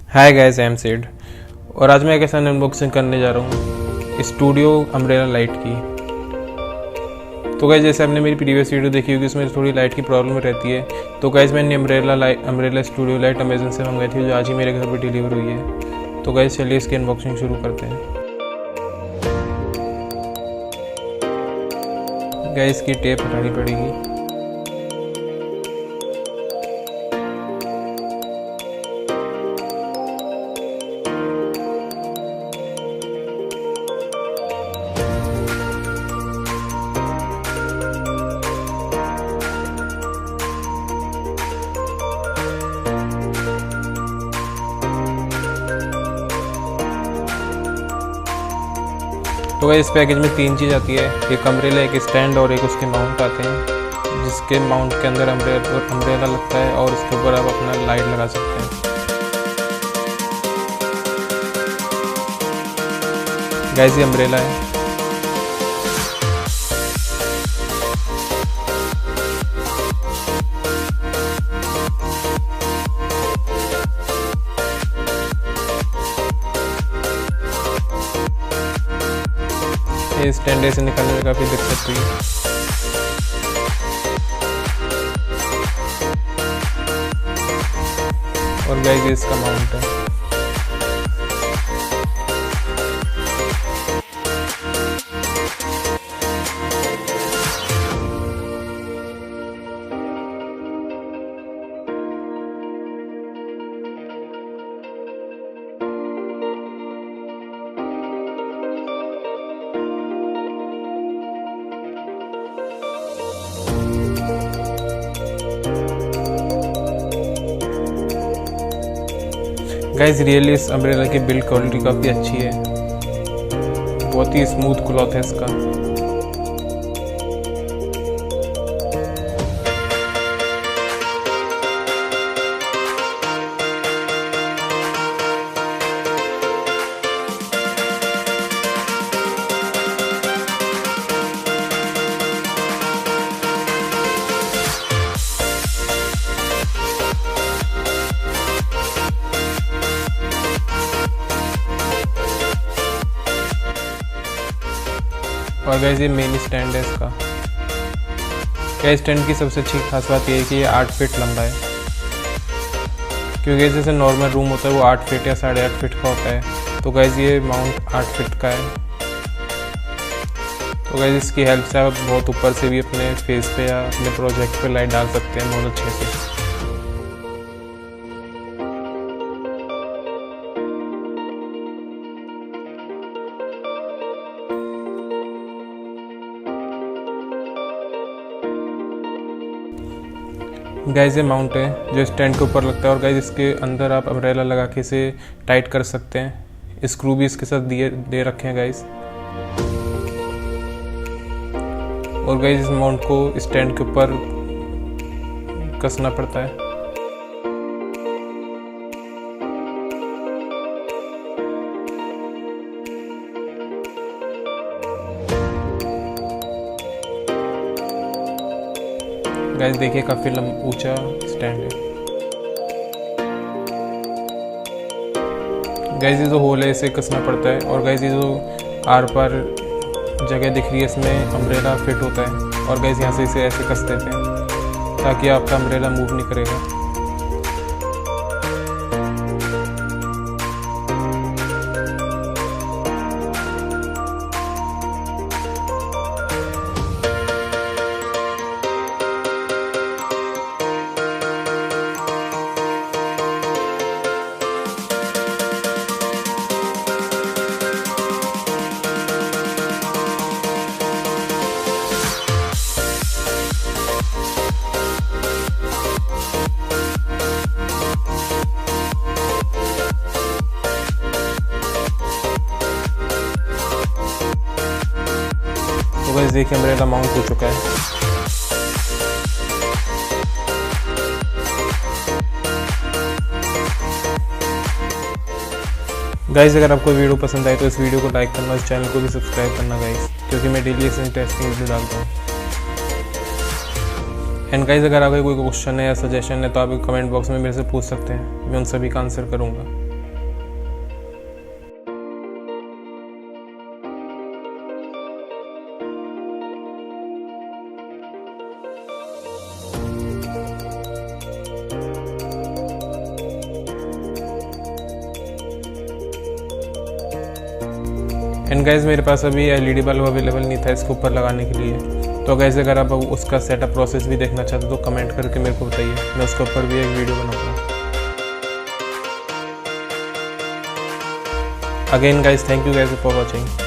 Hi guys, I am said और आज मैं एक ऐसा अनबॉक्सिंग करने जा रहा हूँ स्टूडियो अम्ब्रेला लाइट की। तो गाइस जैसे आपने मेरी प्रीवियस वीडियो देखी होगी उसमें थोड़ी लाइट की प्रॉब्लम रहती है। तो गाइस मैंने अम्ब्रेला स्टूडियो लाइट अमेजन से मंगाई थी जो आज ही मेरे घर पर डिलीवर हुई है। तो गाइस चलिए इसकी अनबॉक्सिंग शुरू करते हैं। गाइस की टेप हटानी पड़ेगी। तो इस पैकेज में 3 चीज़ आती है, एक अम्ब्रेला, एक स्टैंड और एक उसके माउंट आते हैं, जिसके माउंट के अंदर अम्ब्रेला लगता है और उसके ऊपर आप अपना लाइट लगा सकते हैं। गाइस ये अम्ब्रेला है। ये स्टैंड से निकालने में काफ़ी दिक्कत हुई। और गाइस ये इसका माउंट है। गाइस रियली इस अम्ब्रेला की बिल्ड क्वालिटी काफ़ी अच्छी है, बहुत ही स्मूथ क्लॉथ है इसका। और गाइस ये मेन स्टैंड है इसका। क्या स्टैंड की सबसे अच्छी खास बात ये है कि ये 8 फीट लंबा है, क्योंकि जैसे नॉर्मल रूम होता है वो 8 फीट या 8.5 फीट का होता है। तो गाइस ये माउंट 8 फीट का है। तो गाइस इसकी हेल्प से आप बहुत ऊपर से भी अपने फेस पे या अपने प्रोजेक्ट पे लाइट डाल सकते हैं बहुत अच्छे से। गाइस ये माउंट है जो स्टैंड के ऊपर लगता है, और गाइस इसके अंदर आप अम्ब्रेला लगा के इसे टाइट कर सकते हैं। स्क्रू भी इसके साथ दे रखे हैं गाइस। और गाइस इस माउंट को स्टैंड के ऊपर कसना पड़ता है। गाइस देखिए काफ़ी ऊंचा स्टैंड है। गाइस ये जो होल है इसे कसना पड़ता है। और गाइस ये जो आर पार जगह दिख रही है इसमें अम्ब्रेला फिट होता है। और गाइस यहाँ से इसे ऐसे कस देते हैं ताकि आपका अम्ब्रेला मूव नहीं करेगा। तो गाइस देखिए अम्ब्रेला माउंट हो चुका है। गाइस अगर आपको वीडियो पसंद आए तो इस वीडियो को लाइक करना, इस चैनल को भी सब्सक्राइब करना गाइस, क्योंकि मैं डेली ऐसे इंटरेस्टिंग वीडियो डालता हूँ। एंड गाइस अगर आपका कोई क्वेश्चन है या सजेशन है तो आप कमेंट बॉक्स में मेरे से पूछ सकते हैं, मैं उन सभी का आंसर करूँगा। गाइस मेरे पास अभी LED बल्ब अवेलेबल नहीं था इसके ऊपर लगाने के लिए। तो गाइस अगर आप उसका सेटअप प्रोसेस भी देखना चाहते हो तो कमेंट करके मेरे को बताइए, मैं उसके ऊपर भी एक वीडियो बनाऊँगा। Again guys thank you guys for watching.